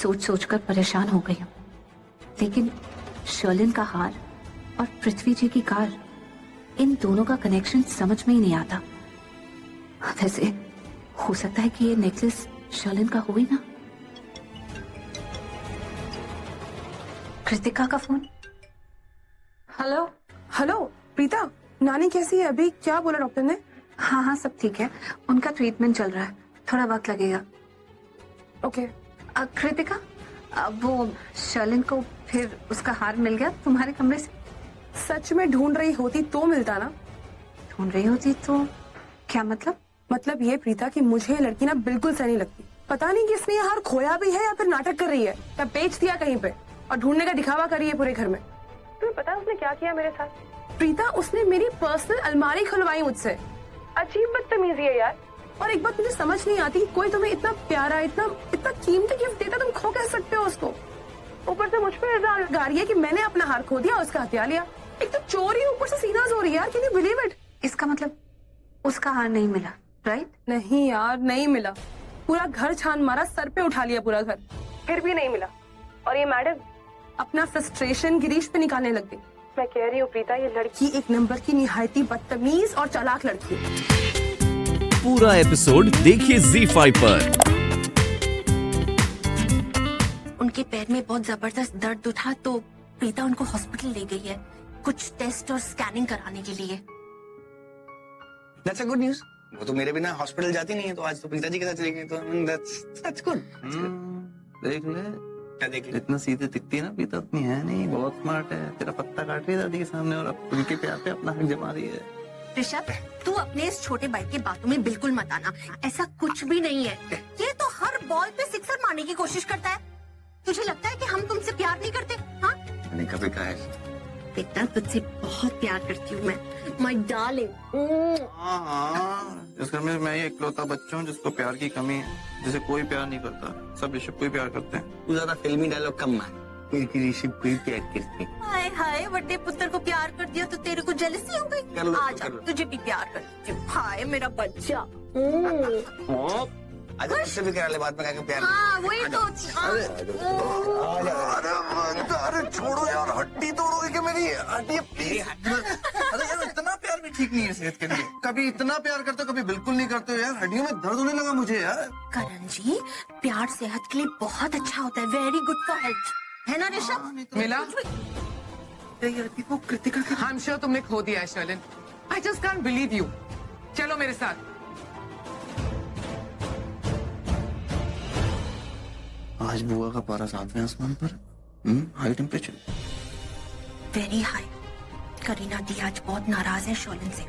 सोच सोचकर परेशान हो गई हूँ, लेकिन शर्लिन का हार और पृथ्वी जी की कार, इन दोनों का कनेक्शन समझ में ही नहीं आता। वैसे हो सकता है कि ये नेकलेस शर्लिन का हो ही ना। कृतिका का फोन। हेलो हेलो प्रीता, नानी कैसी है अभी? क्या बोला डॉक्टर ने? हाँ हाँ, सब ठीक है। उनका ट्रीटमेंट चल रहा है, थोड़ा वक्त लगेगा। ओके। कृतिका, वो शर्लिन को फिर उसका हार मिल गया तुम्हारे कमरे से? सच में ढूंढ रही होती तो मिलता ना। ढूंढ रही होती तो क्या मतलब? मतलब ये प्रीता कि मुझे ये लड़की ना बिल्कुल सही नहीं लगती। पता नहीं कि इसने ये हार खोया भी है या फिर नाटक कर रही है या बेच दिया कहीं पे और ढूंढने का दिखावा कर रही है पूरे घर में। तुम्हें पता है उसने क्या किया मेरे साथ? प्रीता, उसने मेरी पर्सनल अलमारी खुलवाई मुझसे। अजीब बदतमीजी है यार। और एक बात मुझे समझ नहीं आती कि कोई तुम्हें इतना प्यारा, इतना इतना कीमती गिफ्ट देता, तुम खो कह सकते हो उसको? ऊपर से मुझ पर इल्जाम लगा रही है कि मैंने अपना हार खो दिया, उसका हत्या लिया। एक तो चोरी, ऊपर से सीना हो रही है यार। Can you believe it? इसका मतलब उसका हार नहीं मिला, राइट? नहीं यार, नहीं मिला। पूरा घर छान मारा, सर पे उठा लिया पूरा घर, फिर भी नहीं मिला। और ये मैडम अपना फ्रस्ट्रेशन गिरीश पे निकालने लग गई। मैं कह रही हूँ प्रीता, ये लड़की एक नंबर की निहायती बदतमीज और चालाक लड़की है। पूरा एपिसोड देखिए ZEE5 पर। उनके पैर में बहुत जबरदस्त दर्द उठा तो प्रीता उनको हॉस्पिटल ले गई है, कुछ टेस्ट और स्कैनिंग कराने के लिए। That's a good news. वो तो मेरे बिना हॉस्पिटल जाती नहीं है, तो आज तो पिताजी के साथ चली गई, तो that's good. देख ले, क्या देख ले? इतना सीधे दिखती है ना, पीता उतनी है नहीं, बहुत स्मार्ट है। तेरा पत्ता काट रही है दादी के सामने और अब उनके प्यार पे अपना हक जमा रही है। ऋषभ, तू अपने इस छोटे भाई की बातों में बिल्कुल मत आना। ऐसा कुछ भी नहीं है। ये तो हर बॉल पे सिक्सर मारने की कोशिश करता है। तुझे लगता है कि हम तुमसे प्यार नहीं करते? हाँ, मैंने कभी कहा है? बेटा, तुझसे बहुत प्यार करती हूँ मैं, माय डार्लिंग। इस घर में मैं ही इकलौता बच्चा हूँ जिसको प्यार की कमी है, जिसे कोई प्यार नहीं करता। सब ऋषभ को ही प्यार करते हैं। तू ज्यादा फिल्मी डायलॉग कम मार। कोई ऋषभ कोई प्यार करते। हाय हाय, बड़े पुत्र को प्यार कर दिया तो तेरे को जेलसी हो गई? कर लो, आजा, कर लो। तुझे भी प्यार करती हूँ। हाय मेरा बच्चा। आजा, तुझसे भी करा ले, बाद में कहा प्यार। हाँ वही तो। अरे छोड़ो यार, हड्डी तोड़ोगे क्या मेरी? हड्डी प्लीज। अरे यार, इतना प्यार भी ठीक नहीं है सेहत के लिए। कभी इतना प्यार करते हो, कभी बिल्कुल नहीं करते हो यार। हड्डियों में दर्द होने लगा मुझे यार। करण जी, प्यार सेहत के लिए बहुत अच्छा होता है, वेरी गुड फॉर हेल्थ, है ना ऋषभ? मिला? वो कृतिका का I'm sure तुमने खो दिया है Sherlyn. I just can't believe you. चलो मेरे साथ। आज बुआ का पारा 7वें आसमान पर, high temperature. Very high. Kareena दी आज बहुत नाराज है शर्लिन से,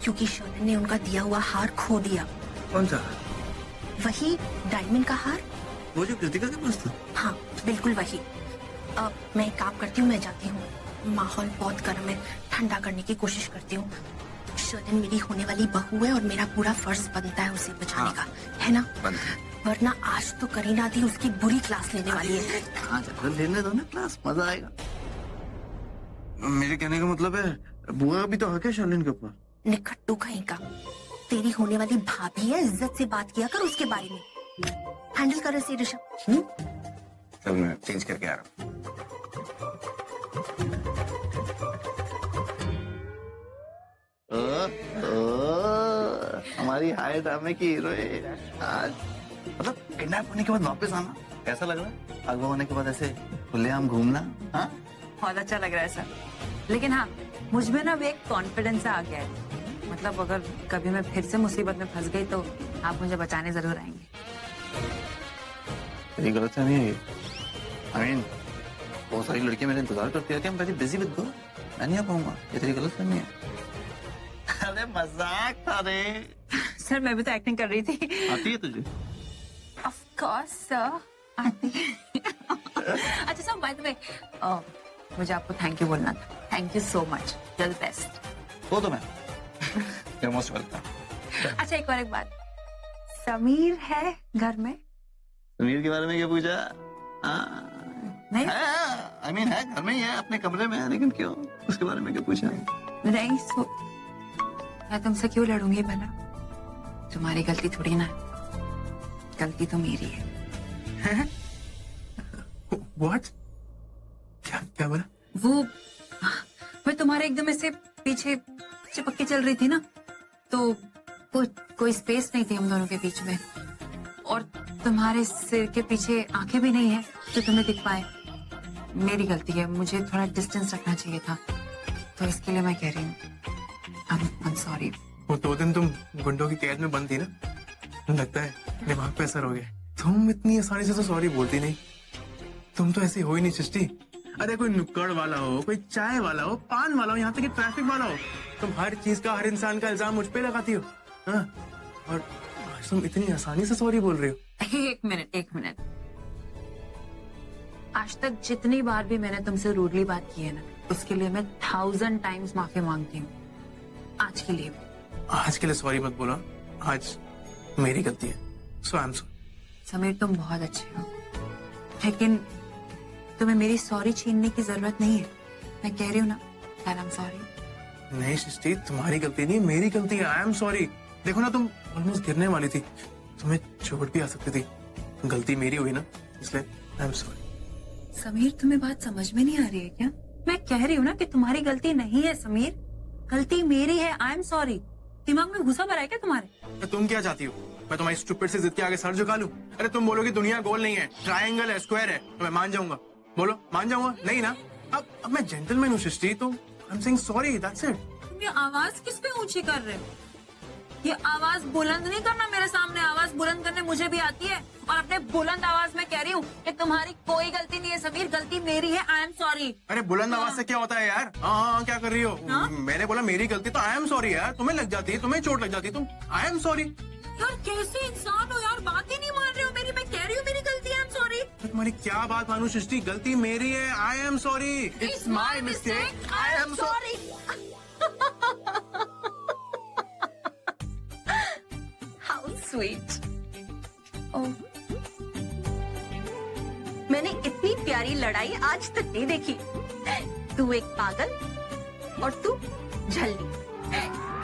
क्योंकि शर्लिन ने उनका दिया हुआ हार खो दिया। कौन सा? वही डायमंड का हार। वो जो कृतिका के पास था? हाँ बिल्कुल वही। मैं एक काम करती हूँ, मैं जाती हूँ। माहौल बहुत गर्म है, ठंडा करने की कोशिश करती हूँ। शर्लिन मेरी होने वाली बहू है और मेरा पूरा फर्ज बनता है उसे बचाने का, है ना? वरना आज तो करीना दी उसकी बुरी क्लास लेने वाली है। हाँ चलो, लेने दो ना क्लास, मजा आएगा। मेरे कहने का मतलब है, बुआ भी तो हक है शर्लिन के ऊपर। निकट्टू कहीं का, तेरी होने वाली भाभी है, इज्जत से बात किया कर उसके बारे में। हैंडल कर रहे ऋषभ। चल मैं चेंज करके आ रहा हूँ। हमारी हाय ड्रामे की हीरोइन आज, मतलब किडनैप होने के बाद वापस आना कैसा लग रहा है? अगवा होने के बाद ऐसे खुलेआम घूमना। हाँ, बहुत अच्छा लग रहा है सर। लेकिन हाँ, मुझ में ना भी एक कॉन्फिडेंस आ गया है। मतलब अगर कभी मैं फिर से मुसीबत में फंस गई तो आप मुझे बचाने जरूर आएंगे। तेरी गलत नहीं है ये। I mean, बहुत सारी लड़कियां मेरे इंतजार करती है, I'm very busy with girl। मैं नहीं आ पाऊंगा, ये तेरी गलत नहीं है। अरे मजाक था रे। सर मैं भी तो एक्टिंग कर रही थी। आती है तुझे? ऑफ कोर्स सर, आती है। अच्छा सर, बाय द वे, मुझे आपको थैंक यू बोलना था। Thank you so much, you are the best. वो तो मैं। You're most welcome। अच्छा एक और एक बात, समीर है घर में? समीर के बारे में क्या पूछा? नहीं I mean, है घर में ही है, अपने कमरे में है, लेकिन क्यों उसके बारे में क्या पूछा? नहीं, सो मैं तुमसे क्यों लड़ूंगी भला? तुम्हारी गलती थोड़ी ना है, गलती तो मेरी है। व्हाट? क्या क्या बोला? वो मैं तुम्हारे एकदम ऐसे पीछे चिपक के चल रही थी ना, तो कोई स्पेस नहीं थी हम दोनों के बीच में, और तुम्हारे सिर के पीछे आंखें भी नहीं है जो तुम्हें दिख पाए। मेरी गलती है, मुझे थोड़ा डिस्टेंस रखना चाहिए था, तो इसके लिए मैं कह रही हूँ I'm sorry। वो 2 दिन तुम गुंडों की कैद में बंद थी ना, लगता है दिमाग पे असर हो गया। तुम इतनी आसानी से तो सॉरी बोलती नहीं, तुम तो ऐसी हो ही नहीं सृष्टि। अरे कोई नुक्कड़ वाला हो, कोई चाय वाला हो, पान वाला हो, यहाँ तक कि ट्रैफिक वाला हो, तुम हर चीज का, हर इंसान का इल्जाम मुझ पे लगाती हो। हाँ? और आज तुम इतनी आसानी से सॉरी बोल रही हो। एक मिनट। आज तक जितनी बार भी मैंने तुमसे रूडली बात की है ना, उसके लिए मैं 1000 टाइम्स माफी मांगती हूँ। आज के लिए सॉरी मत बोलो, आज मेरी गलती है, सो आई एम सॉरी। समीर तुम बहुत अच्छे हो, लेकिन तुम्हें मेरी सॉरी छीनने की जरूरत नहीं है। मैं कह रही हूँ ना, आई एम सॉरी। नहीं सृष्टि, तुम्हारी गलती नहीं, मेरी गलती है। I am sorry. देखो ना, तुम ऑलमोस्ट गिरने वाली थी, तुम्हें चोट भी आ सकती थी, गलती मेरी हुई ना, इसलिए आई एम सॉरी। समीर तुम्हें बात समझ में नहीं आ रही है क्या? मैं कह रही हूँ ना कि तुम्हारी गलती नहीं है समीर, गलती मेरी है। I am sorry. दिमाग में घुसा भरा है क्या तुम्हारे? तुम क्या चाहती हो? मैं तुम्हारी स्टूपिड से जिद के आगे सर झुका लूं? अरे तुम बोलोगे दुनिया गोल नहीं है, ट्रायंगल है, स्क्वायर है, तो मैं मान जाऊंगा। बोलो, मान जाऊंगा? नहीं ना। अब मैं जेंटलमैन हूँ सृष्टि, तो I am saying sorry, that's it. तुम ये आवाज किस पे ऊंची कर रहे हो? ये आवाज बुलंद नहीं करना मेरे सामने। आवाज बुलंद करने मुझे भी आती है, और अपने बुलंद आवाज में कह रही हूँ कि तुम्हारी कोई गलती नहीं है समीर, गलती मेरी है। I am sorry. अरे बुलंद आवाज से क्या होता है यार? हाँ, क्या कर रही हो? मैंने बोला मेरी गलती, तो आई एम सॉरी यार। तुम्हें लग जाती है, तुम्हें चोट लग जाती है, तुम आई एम सॉरी। यार कैसे इंसान हो यार, बात ही नहीं मान रहे हो मेरी। मैं कह रही हूँ मेरी गलती है, आई एम सॉरी। तुम्हारी क्या बात मानू सृष्टि, गलती मेरी है, I am sorry, it's my mistake, I am sorry. How sweet. Oh, मैंने इतनी प्यारी लड़ाई आज तक नहीं देखी। तू एक पागल और तू झल्ली।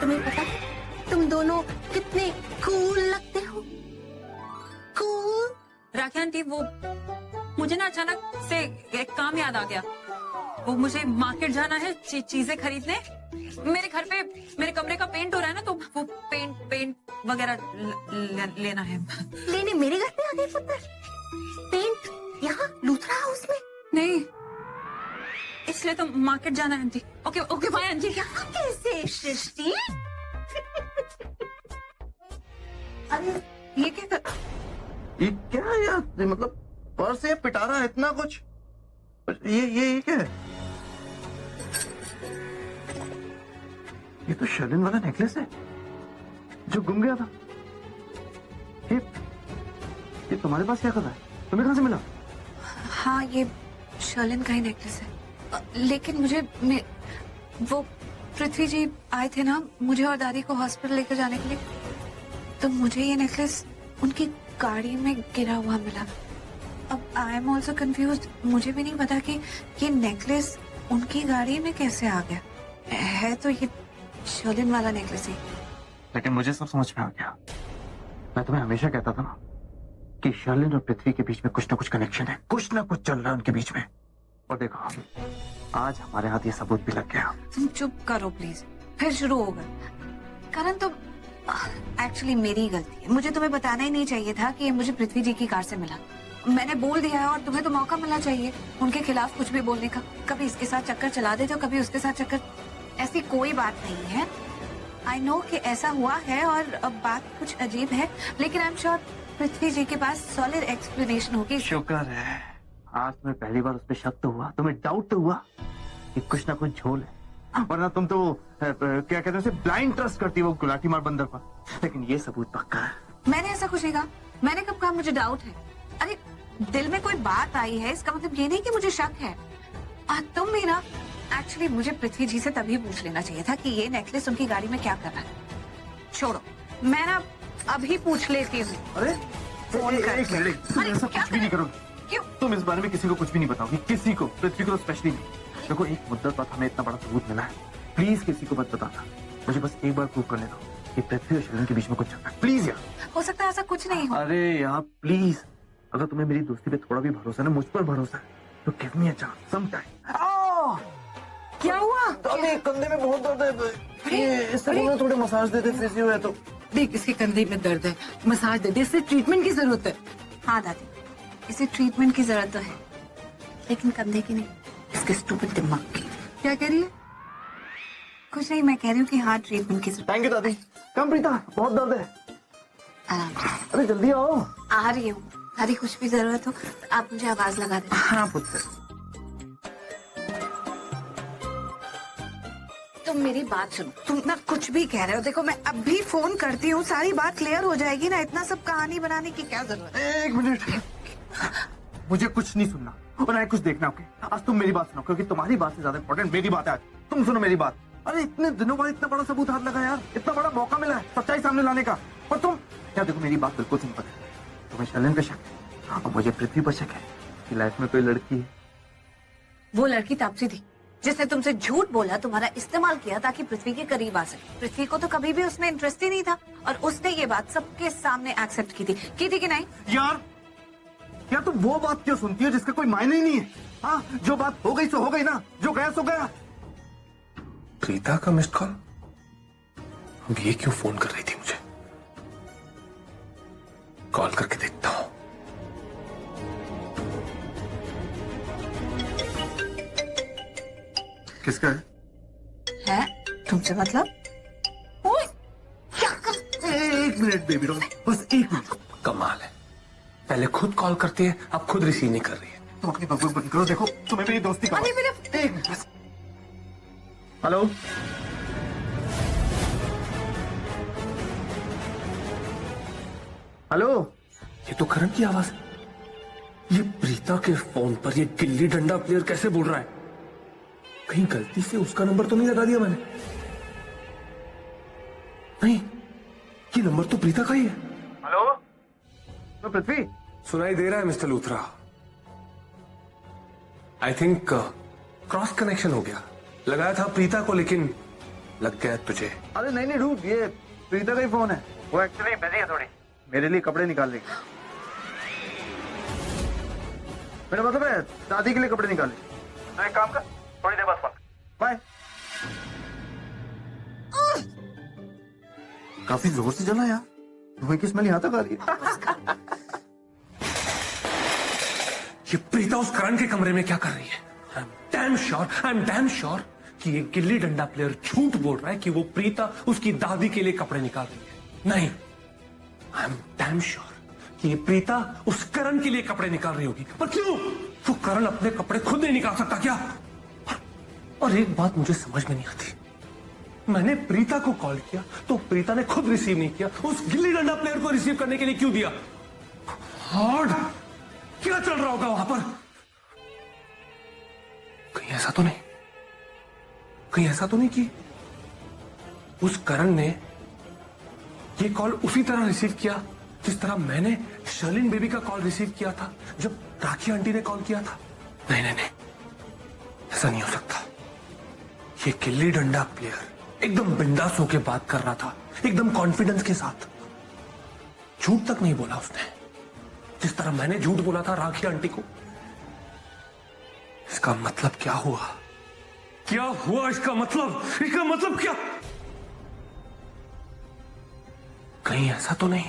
तुम्हें पता है तुम दोनों कितने कूल लगते हो? कूल। राखी आंटी, वो मुझे ना अचानक से एक काम याद आ गया। वो मुझे मार्केट जाना है चीजें खरीदने। मेरे घर पे मेरे कमरे का पेंट हो रहा है ना, तो वो पेंट वगैरह लेना है। लेने मेरे घर पे आ गए पुत्र? पेंट यहाँ लूथरा हाउस में? नहीं, इसलिए तो मार्केट जाना है आंटी। Okay bye aunty. यहाँ कैसे सृष्टि? अरे ये क्या ये क्या है यार? मतलब पर्स है, पिटारा है, इतना कुछ? ये क्या है? ये तो शर्लिन वाला नेकलेस है जो गुम गया था। ये तुम्हारे पास क्या कर रहा है? तुम्हें कहाँ से मिला? हाँ, ये शर्लिन का ही नेकलेस है, लेकिन वो पृथ्वी जी आए थे ना मुझे और दादी को हॉस्पिटल लेकर जाने के लिए, तो मुझे ये नेकलेस उनकी गाड़ी में गिरा हुआ मिला। अब आई एम ऑल्सो कंफ्यूज, मुझे भी नहीं पता कि ये नेकलेस उनकी गाड़ी में कैसे आ गया है। तो ये शर्लिन वाला नेकलेस ही। लेकिन मुझे सब समझ में आ गया। मैं तुम्हें हमेशा कहता था ना कि शर्लिन और पृथ्वी के बीच में कुछ ना कुछ कनेक्शन है, कुछ ना कुछ चल रहा है उनके बीच में। और देखो, आज हमारे हाथ ये सबूत भी लग गया। तुम चुप करो प्लीज, फिर शुरू होगा। करण, तो एक्चुअली मेरी गलती है। मुझे तुम्हें बताना ही नहीं चाहिए था कि ये मुझे पृथ्वी जी की कार से मिला। मैंने बोल दिया है, और तुम्हें तो मौका मिलना चाहिए उनके खिलाफ कुछ भी बोलने का। कभी इसके साथ चक्कर चला देते हो, कभी उसके साथ चक्कर। ऐसी कोई बात नहीं है। आई नो कि ऐसा हुआ है और अब बात कुछ अजीब है, लेकिन आई एम श्योर पृथ्वी जी के पास सॉलिड एक्सप्लेनेशन होगी। शुक्र है, आज तुम्हें पहली बार उस पर शक तो हुआ, तुम्हें डाउट तो हुआ कि कुछ ना कुछ झोल है। वरना तुम तो क्या कहते हैं, ब्लाइंड ट्रस्ट करती वो गुलाटी मार बंदर पर। लेकिन ये सबूत पक्का है। मैंने ऐसा कुछ नहीं कहा। मैंने कब कहा मुझे डाउट है? अरे दिल में कोई बात आई है, इसका मतलब ये नहीं कि मुझे शक है। तुम भी ना, एक्चुअली मुझे पृथ्वी जी से तभी पूछ लेना चाहिए था कि ये नेकलेस उनकी गाड़ी में क्या कर रहा है। छोड़ो, मैं ना अभी पूछ लेती हूँ। अरे फोन कर। तुम ऐसा कुछ भी नहीं करोगे। क्यों? तुम इस बारे में किसी को कुछ भी नहीं बताओगी, किसी को, पृथ्वी को स्पेशली नहीं। देखो, एक मुद्दत पर हमें इतना बड़ा सबूत मिला है, प्लीज किसी को मत बताना। मुझे बस एक बार प्रूव करने दो कि पृथ्वी और शर्लिन के बीच में कुछ चल रहा है। प्लीज यार। हो सकता है ऐसा कुछ नहीं हो। अरे यार प्लीज, अगर तुम्हें मेरी दोस्ती पे थोड़ा भी भरोसा ना, मुझ पर भरोसा है, तो give me a chance some time. क्या हुआ? अरे कंधे में बहुत दर्द है, ये इससे बोलो थोड़े मसाज दे दे, फिजियो है तो। देख, इसके कंधे में दर्द है, मसाज दे दे, इससे ट्रीटमेंट की जरूरत है। हाँ दादी, इसे ट्रीटमेंट की जरूरत तो है, लेकिन कंधे की नहीं, इसके स्टूपिड दिमाग की। क्या कह रही है? कुछ नहीं, मैं कह रही हूँ कि हाँ ट्रीटमेंट की जरूरत। थैंक यू दादी। कम प्रीता, बहुत दर्द है। आराम से। अरे जल्दी आओ। आ रही हूँ दादी, कुछ भी जरूरत हो आप मुझे आवाज लगा देना। हाँ पुत्र। तुम मेरी बात सुनो, तुम ना कुछ भी कह रहे हो, देखो मैं अभी फोन करती हूँ, सारी बात क्लियर हो जाएगी ना, इतना सब कहानी बनाने की क्या जरूरत है। एक मिनट, मुझे कुछ नहीं सुनना और ना कुछ देखना। ओके, आज तुम मेरी बात सुनो, क्योंकि तुम्हारी बात से ज्यादा इम्पोर्टेंट मेरी बात है। आज तुम सुनो मेरी बात। अरे इतने दिनों बाद इतना बड़ा सबूत हाथ लगा यार, इतना बड़ा मौका मिला है सच्चाई सामने लाने का, और तुम क्या? देखो मेरी बात बिल्कुल सिंपल है, तुम्हें शैलेन पे शक है और मुझे पृथ्वी पर शक है कि लाइफ में कोई लड़की है। वो लड़की तापसी थी जिसने तुमसे झूठ बोला, तुम्हारा इस्तेमाल किया ताकि पृथ्वी के करीब आ सके। पृथ्वी को तो कभी भी उसमें इंटरेस्ट ही नहीं था, और उसने ये बात सबके सामने एक्सेप्ट की थी कि नहीं? यार तुम वो बात क्यों सुनती हो जिसका कोई मायने ही नहीं है? हाँ, जो बात हो गई सो हो गई ना, जो गया सो गया। प्रीता का मिस्ड कॉल, अब ये क्यों फोन कर रही थी मुझे? कॉल करके देखता हूं। किसका है? तुमसे मतलब? ओए, क्या एक मिनट बेबी डॉल, बस एक मिनट। कमाल है, पहले खुद कॉल करती है, अब खुद रिसीव नहीं कर रही है। तुम अपनी बकवास बंद करो, देखो तुम्हें मेरी दोस्ती का। एक मिनट बस। हेलो, हेलो, ये तो करण की आवाज है। ये प्रीता के फोन पर ये गिल्ली डंडा प्लेयर कैसे बोल रहा है? कहीं गलती से उसका नंबर तो नहीं लगा दिया मैंने? नहीं, ये नंबर तो प्रीता का ही है। हेलो, तो पृथ्वी सुनाई दे रहा है mister Luthra? I think cross connection हो गया। लगाया था प्रीता को, लेकिन लग गया तुझे। अरे नहीं डूब, ये प्रीता का ही फोन है। वो एक्चुअली बिजी है थोड़ी, मेरे लिए कपड़े निकाल लेगी। मेरा मतलब है दादी के लिए कपड़े निकाल ले। तो एक काम कर, थोड़ी देर बाद फोन। बाय। काफी जोर से जला यार, धुएं की स्मेल यहां तक आ रही है। ये प्रीता उस करण के कमरे में क्या कर रही है? आई एम डैम श्योर कि ये गिल्ली डंडा प्लेयर झूठ बोल रहा है कि वो प्रीता उसकी दादी के लिए कपड़े निकाल रही है। नहीं, आई एम डैम श्योर कि ये प्रीता उस करण के लिए कपड़े निकाल रही होगी। पर क्यों? वो करण अपने कपड़े खुद नहीं निकाल सकता क्या? और एक बात मुझे समझ में नहीं आती, मैंने प्रीता को कॉल किया तो प्रीता ने खुद रिसीव नहीं किया, उस गिल्ली डंडा प्लेयर को रिसीव करने के लिए क्यों दिया? हार्ड, क्या चल रहा होगा वहां पर? कहीं ऐसा तो नहीं कि उस करण ने ये कॉल उसी तरह रिसीव किया जिस तरह मैंने शर्लिन बेबी का कॉल रिसीव किया था जब राखी आंटी ने कॉल किया था? नहीं, ऐसा नहीं हो सकता। ये गिल्ली डंडा प्लेयर एकदम बिंदास होके बात कर रहा था, एकदम कॉन्फिडेंस के साथ। झूठ तक नहीं बोला उसने, जिस तरह मैंने झूठ बोला था राखी आंटी को। इसका मतलब क्या हुआ? इसका मतलब क्या? कहीं ऐसा तो नहीं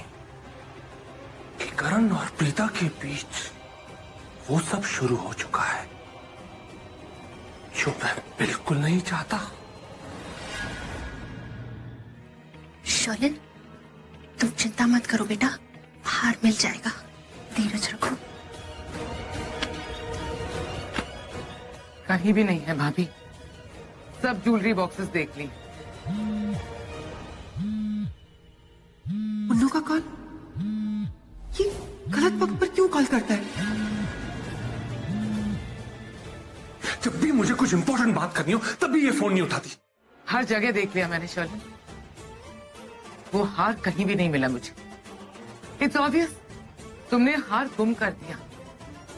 कि करण और प्रीता के बीच वो सब शुरू हो चुका है जो मैं बिल्कुल नहीं चाहता। शर्लिन, तुम चिंता मत करो बेटा, हार मिल जाएगा, धीरज रखो। कहीं भी नहीं है भाभी, सब ज्वेलरी बॉक्सेस देख ली। मुन्नू का कॉल, ये गलत वक्त पर क्यों कॉल करता है? जब भी मुझे कुछ इंपॉर्टेंट बात करनी हो तभी ये फोन नहीं उठाती। हर जगह देख लिया मैंने शर्लिन, वो हार कहीं भी नहीं मिला मुझे। इट्स ऑब्वियस, तुमने हार गुम कर दिया।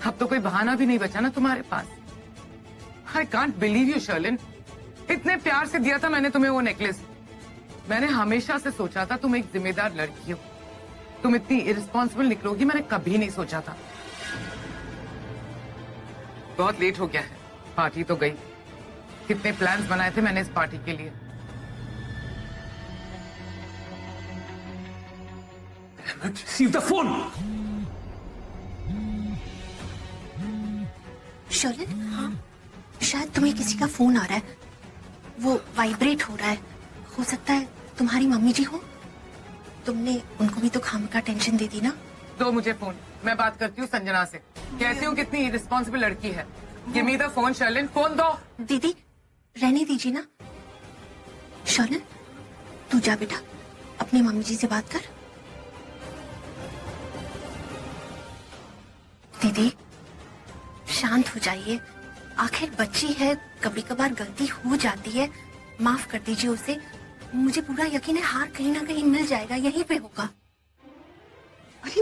अब तो कोई बहाना भी नहीं बचा ना तुम्हारे पास। I can't believe you Sherlyn, इतने प्यार से दिया था मैंने तुम्हें वो नेकलेस। मैंने हमेशा से सोचा था तुम एक जिम्मेदार लड़की हो, तुम इतनी इरिस्पॉन्सिबल निकलोगी मैंने कभी नहीं सोचा था। बहुत लेट हो गया है। पार्टी तो गई, कितने प्लान्स बनाए थे मैंने इस पार्टी के लिए। Receive the phone. शर्लिन, हाँ, शायद तुम्हें किसी का फोन आ रहा है, वो वाइब्रेट हो रहा है। हो सकता है तुम्हारी मम्मी जी हो। तुमने उनको भी तो खामखा टेंशन दे दी ना। दो मुझे फोन, मैं बात करती हूँ संजना से। कहती हूँ कितनी इरिस्पॉन्सिबल लड़की है। Give me the phone Sherlyn, phone दो। दीदी रहने दीजिए ना। शर्लिन, तू जा बेटा, अपनी मम्मी जी से बात कर। दीदी शांत हो जाइए, आखिर बच्ची है, कभी कभार गलती हो जाती है, माफ कर दीजिए उसे। मुझे पूरा यकीन है हार कहीं ना कहीं मिल जाएगा, यहीं पे होगा। अरे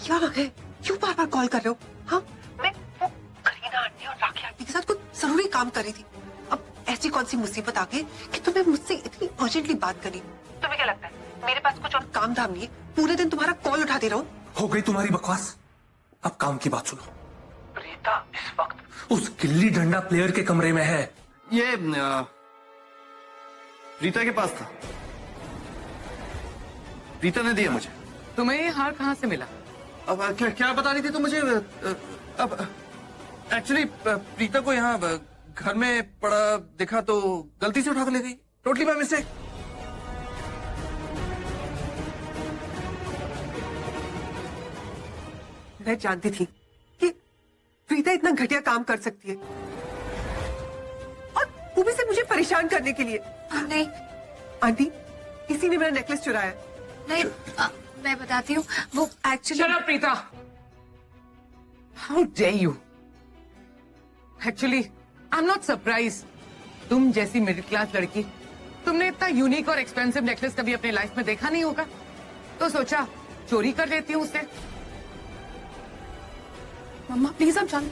क्या है, क्यों बार बार कॉल कर रहे हो? हाँ, मैं वो करीना आंटी और राखी आंटी के साथ कुछ जरूरी काम कर रही थी। अब ऐसी कौन सी मुसीबत आ गई कि तुम्हें मुझसे इतनी अर्जेंटली बात करनी? तुम्हें क्या लगता है मेरे पास कुछ और काम धाम नहीं है? पूरे दिन तुम्हारा कॉल उठाते रहो। हो गई तुम्हारी बकवास, अब काम की बात सुनो। प्रीता इस वक्त उस गिल्ली डंडा प्लेयर के कमरे में है। ये रीता के पास था, रीता ने दिया मुझे। तुम्हें ये हार कहाँ से मिला? अब क्या बता रही थी तुम मुझे? अब एक्चुअली प्रीता को यहाँ घर में पड़ा दिखा तो गलती से उठा कर ले गई, टोटली बाय मिस्टेक। मैं जानती थी कि प्रीता इतना घटिया काम कर सकती है, और वो भी सिर्फ मुझे परेशान करने के लिए। नहीं आंटी, किसी ने मेरा नेकलेस चुराया। नहीं, मैं बताती हूँ, वो actually. Shut up, Preeta. How dare you? Actually, I'm not surprised. तुम जैसी मिडिल क्लास लड़की, तुमने इतना यूनिक और एक्सपेंसिव नेकलेस कभी अपने लाइफ में देखा नहीं होगा, तो सोचा चोरी कर लेती हूँ उससे। मम्मा प्लीज अब जान।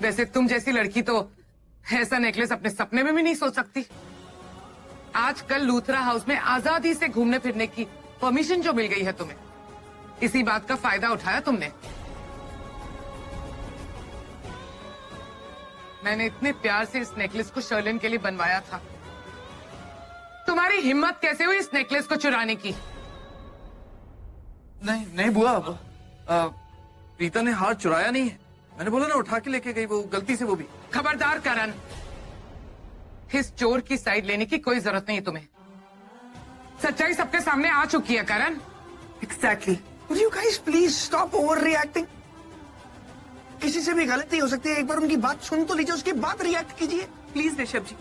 वैसे तुम जैसी लड़की तो ऐसा नेकलेस अपने सपने में भी नहीं सोच सकती। आजकल लूथरा हाउस में आजादी से घूमने फिरने की परमिशन जो मिल गई है तुम्हें, इसी बात का फायदा उठाया तुमने। मैंने इतने प्यार से इस नेकलेस को शर्लिन के लिए बनवाया था। तुम्हारी हिम्मत कैसे हुई इस नेकलेस को चुराने की? नहीं नहीं बुआ, प्रीता ने हार चुराया नहीं है। मैंने बोला ना उठा के लेके गई वो, गलती से वो भी। खबरदार करण, इस चोर की साइड लेने की कोई जरूरत नहीं है तुम्हें। सच्चाई सबके सामने आ चुकी है करण। Exactly. Will you guys please stop overreacting? किसी से भी गलती हो सकती है, एक बार उनकी बात सुन तो लीजिए, उसके बाद रिएक्ट कीजिए। प्लीज ऋषभ जी,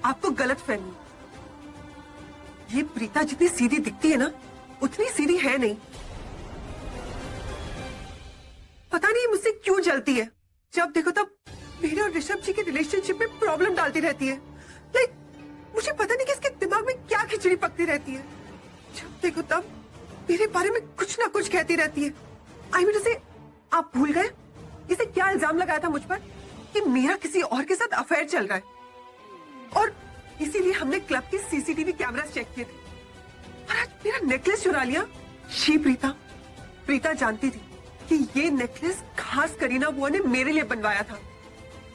आपको गलत फहमी। ये प्रीता जितनी सीधी दिखती है ना, उतनी सीधी है नहीं। पता नहीं मुझसे क्यों जलती है, जब देखो तब मेरे और ऋषभ जी के रिलेशनशिप में प्रॉब्लम डालती रहती है। लाइक मुझे पता नहीं कि इसके दिमाग में क्या खिचड़ी पकती रहती है। जब देखो तब मेरे बारे में कुछ ना कुछ कहती रहती है। आई मीन, इसे आप भूल गए इसे क्या इल्जाम लगाया था मुझ पर कि मेरा किसी और के साथ अफेयर चल रहा है, और इसीलिए हमने क्लब के सीसीटीवी कैमरास चेक किए थे, और आज मेरा नेकलेस चुरा लिया। शी प्रीता जानती थी कि ये नेकलेस खास करीना बुआ ने मेरे लिए बनवाया था,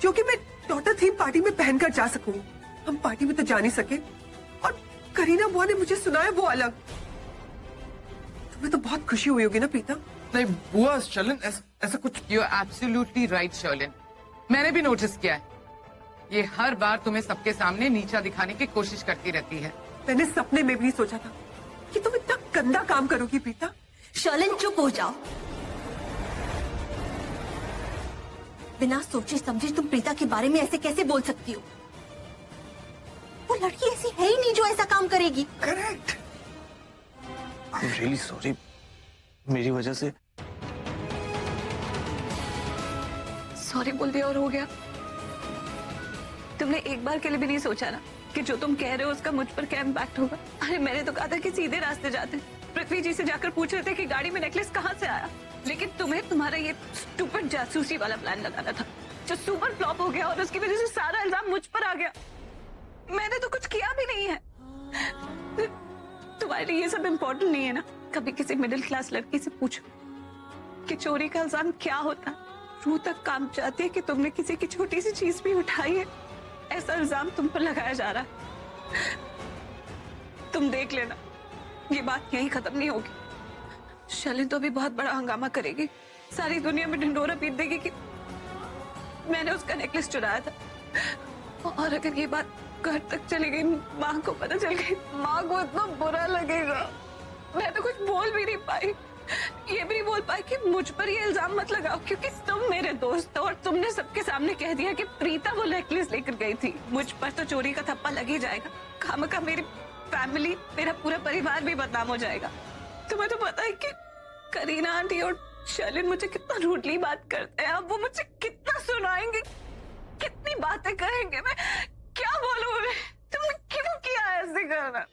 जो कि मैं डॉटर थीम पार्टी में पहनकर जा सकूं। हम पार्टी में तो जा नहीं सके, और करीना बुआ ने मुझे सुनाया वो अलग। तुम्हें तो बहुत खुशी हुई होगी ना प्रीता? नहीं बुआ, शर्लिन ऐसा कुछ। You are absolutely right Sherlyn, मैंने भी नोटिस किया है। ये हर बार तुम्हें सबके सामने नीचा दिखाने की कोशिश करती रहती है। मैंने सपने में भी नहीं सोचा था कि तुम इतना गंदा काम करोगी प्रीता। शर्लिन चुप हो जाओ। बिना सोचे समझे तुम प्रीता के बारे में ऐसे कैसे बोल सकती हो? वो लड़की ऐसी है ही नहीं जो ऐसा काम करेगी। Correct. I am really sorry, मेरी वजह से। सॉरी बोल दिया और हो गया। तुमने एक बार के लिए भी नहीं सोचा ना कि जो तुम कह रहे हो उसका मुझ पर क्या इम्पैक्ट होगा? अरे मैंने तो कहा था कि सीधे रास्ते जाते, पृथ्वी जी से जाकर पूछ रहे थे कि गाड़ी में नेकलेस कहाँ से आया, लेकिन तुम्हें तुम्हारा ये स्टूपिड जासूसी वाला प्लान लगाना था, जो सुपर फ्लॉप हो गया, और उसकी वजह से सारा इल्जाम मुझ पर आ गया। मैंने तो कुछ किया भी नहीं है। तुम्हारे लिए ये सब इम्पोर्टेंट नहीं है ना? कभी किसी मिडिल क्लास लड़की से पूछो कि चोरी का इल्जाम क्या होता है, रूह तक कांप जाती है कि तुमने किसी की छोटी सी चीज भी उठाई है। ऐसा इल्जाम तुम पर लगाया जा रहा है। तुम देख लेना, ये बात यहीं खत्म नहीं होगी। शलिन तो भी बहुत बड़ा हंगामा करेगी, सारी दुनिया में ढिंढोरा पीट देगी कि मैंने उसका नेकलेस चुराया था। और अगर ये बात घर तक चली गई, माँ को पता चल गई, माँ को इतना बुरा लगेगा। मैं तो कुछ बोल भी नहीं पाई, ये भी नहीं बोल पाई कि मुझ पर ये इल्जाम मत लगाओ, क्योंकि तुम मेरे दोस्त हो और तुमने सबके सामने कह दिया कि प्रीता वो नेकलेस लेकर गई थी। मुझ पर तो चोरी का थप्पा लग ही जाएगा। खामखा मेरी फैमिली, मेरा पूरा परिवार भी बदनाम हो जाएगा। तुम्हें तो पता है कि करीना आंटी और शर्लिन मुझे कितना रूडली बात करते हैं। अब वो मुझे कितना सुनाएंगे, कितनी बातें कहेंगे, मैं क्या बोलूं उन्हें? तुमने क्यों किया ऐसे करना?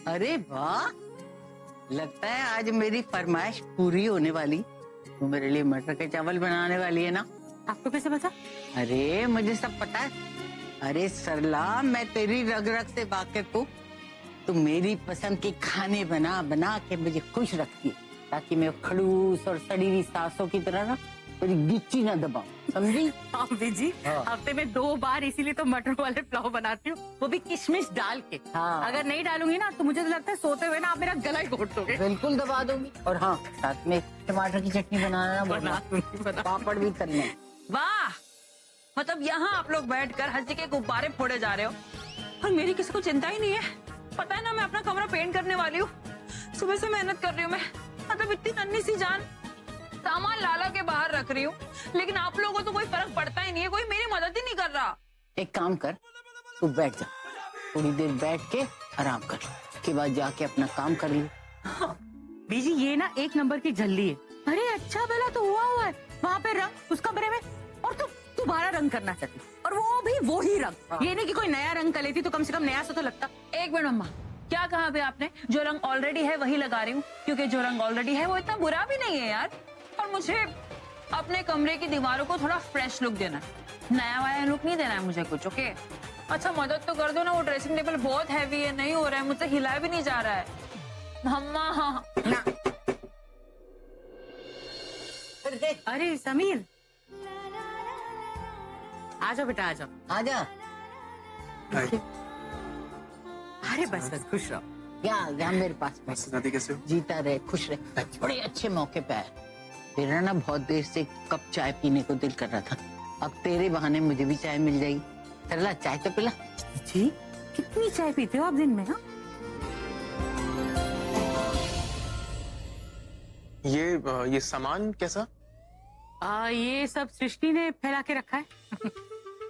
अरे वाह, लगता है आज मेरी फरमाइश पूरी होने वाली। तू मेरे लिए मटर के चावल बनाने वाली है ना? आपको कैसे पता? अरे मुझे सब पता है। अरे सरला, मैं तेरी रग रग से वाकिफ हूँ। तू मेरी पसंद के खाने बना बना के मुझे खुश रखती है, ताकि मैं खड़ूस और सड़ी हुई सासों की तरह ना तेरी गिच्ची ना दबाऊं, समझी? भाभी जी, हफ्ते में 2 बार इसीलिए तो मटर वाले पुलाव बनाती हूँ, वो भी किशमिश डाल के। हाँ। अगर नहीं डालूंगी ना तो मुझे तो लगता है सोते हुए ना आप मेरा गला ही घोट दोगे। बिल्कुल दबा दूंगी। और हाँ, साथ में टमाटर की चटनी बनाना, पापड़ भी करना। वाह, मतलब यहाँ आप लोग बैठकर हंसी के गुब्बारे फोड़े जा रहे हो और मेरी किसी को चिंता ही नहीं है। पता है ना, मैं अपना कमरा पेंट करने वाली हूँ, सुबह से मेहनत कर रही हूँ मैं। मतलब इतनी नन्ही सी जान, सामान लाला के बाहर रख रही हूँ, लेकिन आप लोगों को तो कोई फर्क पड़ता ही नहीं है, कोई मेरी मदद ही नहीं कर रहा। एक काम कर, तू बैठ जा, थोड़ी देर बैठ के आराम कर, उसके बाद जाके अपना काम कर ली। बीजी, ये ना 1 नंबर की झल्ली है। अरे अच्छा भला तो हुआ है वहाँ पे रंग उस कमरे में, और तू दोबारा रंग करना चाहती, और वो भी वो ही रंग। ये नहीं कि कोई नया रंग कर लेती तो कम से कम नया सा तो लगता। एक मिनट मम्मा, क्या कहा अभी आपने? जो रंग ऑलरेडी है वही लगा रही हूँ, क्योंकि जो रंग ऑलरेडी है वो इतना बुरा भी नहीं है यार। और मुझे अपने कमरे की दीवारों को थोड़ा फ्रेश लुक देना है, नया वाया लुक नहीं देना है मुझे कुछ। ओके, अच्छा मदद तो कर दो ना, वो ड्रेसिंग टेबल बहुत हैवी है, नहीं हो रहा है मुझसे, हिलाया भी नहीं जा रहा है मम्मा। हाँ ना। अरे समीर, आ जाओ बेटा, आ जाओ। आजा। अरे बस बस, खुश रहो। क्या मेरे पास बस दादी कैसे हो? जीता रहे, खुश रहे। बड़े अच्छे मौके पे आए। मेरा ना बहुत देर से कप चाय पीने को दिल कर रहा था, अब तेरे बहाने मुझे भी चाय मिल जाएगी। सरला, चाय तो पिला। जी, कितनी चाय पीते हो आप दिन में? हाँ, ये सामान कैसा? ये सब सृष्टि ने फैला के रखा है।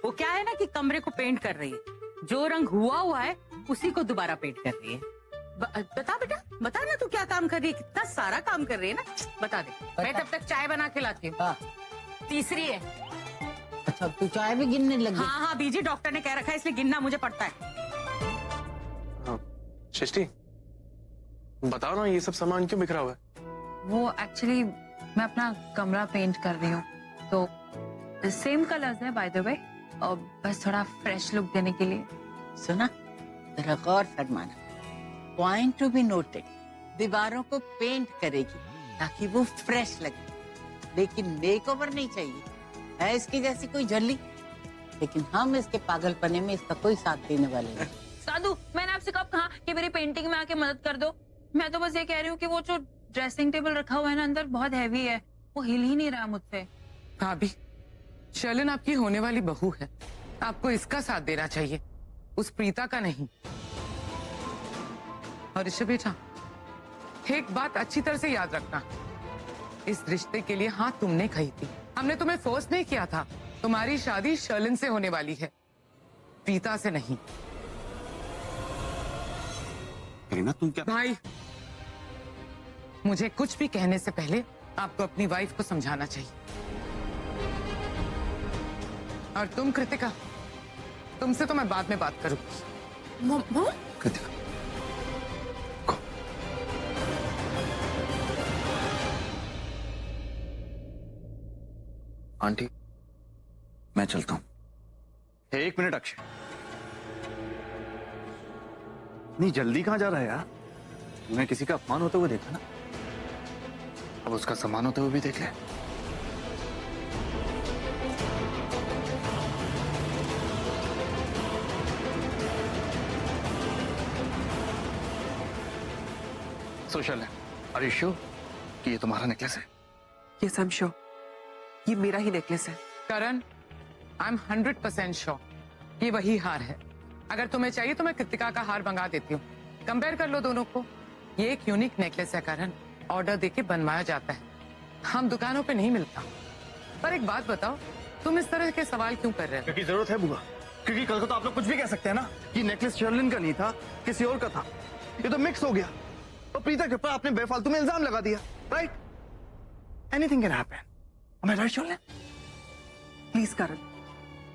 वो क्या है ना कि कमरे को पेंट कर रही है, जो रंग हुआ है उसी को दोबारा पेंट कर रही है। बता बेटा, बता ना तू क्या काम कर रही है, कितना सारा काम कर रही है ना, बता दे। मैं तब तक चाय बना के लाती हूँ। हाँ। तीसरी है। अच्छा, तू चाय भी गिनने लगी? हाँ हाँ बीजी, डॉक्टर ने कह रखा है इसलिए गिनना मुझे पड़ता है। सृष्टि, बताओ ना, ये सब सामान क्यों बिखरा हुआ है? वो एक्चुअली मैं अपना कमरा पेंट कर रही हूँ, तो सेम कलर्स है बाय द वे, और बस थोड़ा फ्रेश लुक देने के लिए। सुना, जरा गौर फरमाना, पॉइंट टू बी नोटेड। दीवारों को पेंट करेगी ताकि वो फ्रेश लगे, लेकिन मेकओवर नहीं चाहिए। है इसकी जैसी कोई झल्ली, लेकिन हम इसके पागलपने में इसका कोई साथ देने वाले नहीं। साधु, मैंने आपसे कब कहा कि मेरी पेंटिंग में आके मदद कर दो? मैं तो बस ये कह रही हूँ कि वो जो ड्रेसिंग टेबल रखा हुआ है ना अंदर, बहुत हैवी है, वो हिल ही नहीं रहा मुझसे। भाभी, शर्लिन आपकी होने वाली बहू है, आपको इसका साथ देना चाहिए, उस प्रीता का नहीं। और ऋषभ बेटा, एक बात अच्छी तरह से याद रखना, इस रिश्ते के लिए हाँ तुमने कही थी, हमने तुम्हें फोर्स नहीं किया था। तुम्हारी शादी शर्लिन से होने वाली है, प्रीता से नहीं। करीना, तुम क्या? भाई, मुझे कुछ भी कहने से पहले आपको अपनी वाइफ को समझाना चाहिए। और तुम कृतिका, तुमसे तो मैं बाद में बात करूंगी। कृतिका, आंटी, मैं चलता हूं। 1 मिनट अक्षय, नहीं जल्दी कहां जा रहा है यार? तूने किसी का अपमान होते हुए देखा ना, अब उसका सम्मान होते हुए भी देख ले। सोशल है। आर यू श्योर कि ये तुम्हारा नेकलेस है? यस आई एम श्योर, ये मेरा ही नेकलेस है। करण, आई एम 100% श्योर ये वही हार है। अगर तुम्हें चाहिए तो मैं कृतिका का हार मंगा देती हूँ, कंपेयर कर लो दोनों को। ये एक यूनिक नेकलेस है करण, ऑर्डर देके बनवाया जाता है, हम दुकानों पे नहीं मिलता। पर एक बात बताओ, तुम इस तरह के सवाल क्यों कर रहे हो? क्योंकि जरूरत है बुआ, क्योंकि कल को तो आप लोग कुछ भी कह सकते हैं ना कि नेकलेस शर्लिन का नहीं था, किसी और का था। ये तो मिक्स हो गया और प्रीता के ऊपर आपने बेफालतू में इल्जाम लगा दिया, right? Anything can happen. Am I right Sherlyn? Please Karan,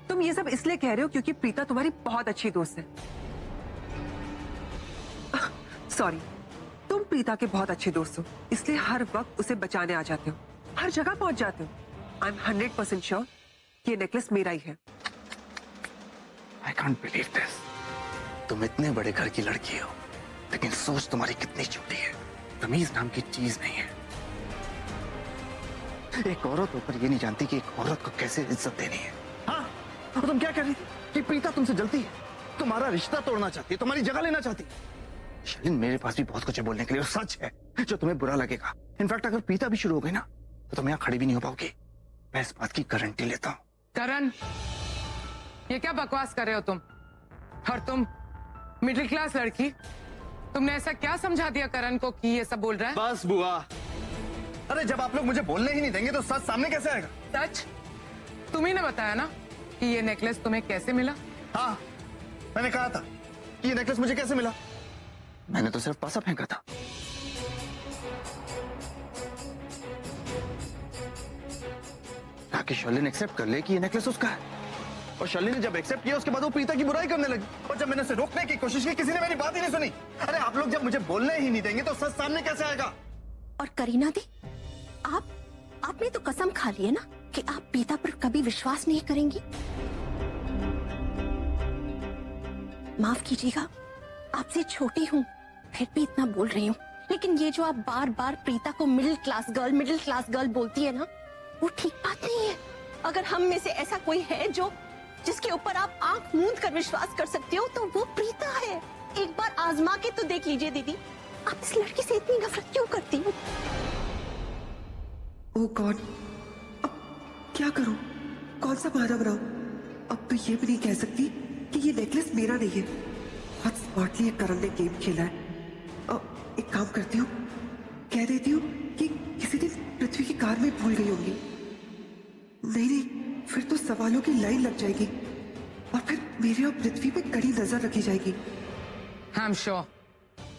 तुम ये सब इसलिए कह रहे हो क्योंकि प्रीता तुम्हारी बहुत अच्छी दोस्त है। सॉरी, तुम प्रीता के बहुत अच्छे दोस्त हो, इसलिए हर वक्त उसे बचाने आ जाते हो, हर जगह पहुंच जाते हो। आई एम 100% श्योर ये नेकलेस मेरा ही है। आई कांट बिलीव दिस। तुम इतने बड़े घर की लड़की हो, लेकिन सोच तुम्हारी कितनी छोटी है। तमीज नाम की चीज नहीं है। एक औरत होकर ये नहीं जानती कि एक औरत को कैसे इज्जत देनी है। हाँ, और तुम क्या कह रही थी कि प्रीता तुमसे जलती है, तुम्हारा रिश्ता तोड़ना चाहती है, तुम्हारी जगह लेना चाहती है। शर्लिन, मेरे पास भी बहुत कुछ है बोलने के लिए, और सच है जो तुम्हें बुरा लगेगा। इनफैक्ट अगर प्रीता भी शुरू हो गई ना तो तुम यहाँ खड़ी भी नहीं हो पाओगी। मैं इस बात की गारंटी लेता हूँ। करण, ये क्या बकवास कर रहे हो तुम? और तुम मिडिल क्लास लड़की, तुमने ऐसा क्या समझा दिया करण को कि ये सब बोल रहा है? बस बुआ, अरे जब आप लोग मुझे बोलने ही नहीं देंगे तो सच सामने कैसे आएगा? सच तुम्ही ने बताया ना कि ये नेकलेस तुम्हें कैसे मिला? हाँ, मैंने कहा था कि ये नेकलेस मुझे कैसे मिला। मैंने तो सिर्फ पासा फेंका था। ताकि शर्लिन एक्सेप्ट कर ले कि ये नेकलेस उसका है, और शर्लिन ने जब एक्सेप्ट किया उसके बाद वो प्रीता की बुराई करने लगी, और जब मैंने उसे रोकने की कोशिश की किसी ने मेरी बात ही नहीं सुनी। अरे आप लोग जब मुझे बोलने ही नहीं देंगे तो सच सामने कैसे आएगा? और करीना दी, आपने तो कसम खा ली है ना कि आप प्रीता पर कभी विश्वास नहीं करेंगी। माफ कीजिएगा, आपसे छोटी हूँ फिर भी इतना बोल रही हूँ, लेकिन ये जो आप बार बार प्रीता को मिडिल क्लास गर्ल बोलती है ना, वो ठीक बात नहीं है। अगर हम में से ऐसा कोई है जिसके ऊपर आप आंख मूंद कर विश्वास कर सकते हो तो वो प्रीता है। एक बार आजमा के तो देख लीजिए दीदी, आप इस लड़की से इतनी नफरत क्यों करती हो? ओह गॉड, अब क्या करूं? कौन सा बहाना बनाऊं? अब तो ये भी नहीं कह सकती कि ये नेकलेस मेरा नहीं है। बहुत स्मार्टली करण ने गेम खेला है। एक काम करती हूँ, कह देती हूँ कि किसी दिन पृथ्वी की कार में भूल गई होंगी। नहीं, फिर तो सवालों की लाइन लग जाएगी और फिर मेरे और पृथ्वी पे कड़ी नजर रखी जाएगी। आई एम श्योर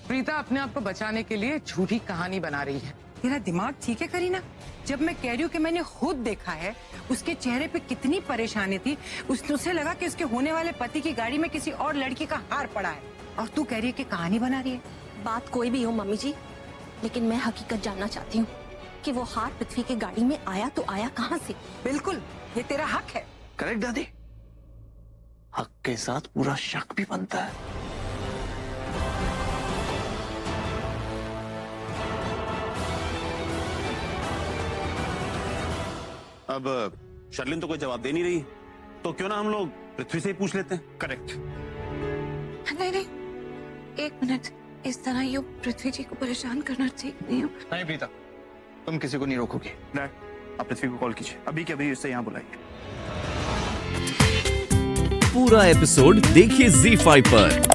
प्रीता अपने आप को बचाने के लिए झूठी कहानी बना रही है। तेरा दिमाग ठीक है करीना? जब मैं कह रही हूँ कि मैंने खुद देखा है उसके चेहरे पे कितनी परेशानी थी, उसे लगा कि उसके होने वाले पति की गाड़ी में किसी और लड़की का हार पड़ा है, और तू कह रही है कि कहानी बना रही है। बात कोई भी हो मम्मी जी, लेकिन मैं हकीकत जानना चाहती हूँ कि वो हार पृथ्वी की गाड़ी में आया तो आया कहाँ से? बिल्कुल, ये तेरा हक है। करेक्ट दादी, हक के साथ पूरा शक भी बनता है। अब शर्लिन तो कोई जवाब दे नहीं रही, तो क्यों ना हम लोग पृथ्वी से ही पूछ लेते हैं। करेक्ट। नहीं, एक मिनट, इस तरह ये पृथ्वी जी को परेशान करना ठीक नहीं हो। नहीं प्रीता, तुम किसी को नहीं रोकोगे। डैड, आप पृथ्वी को कॉल कीजिए, अभी के अभी इसे यहाँ बुलाइए। पूरा एपिसोड देखिए ZEE5 पर।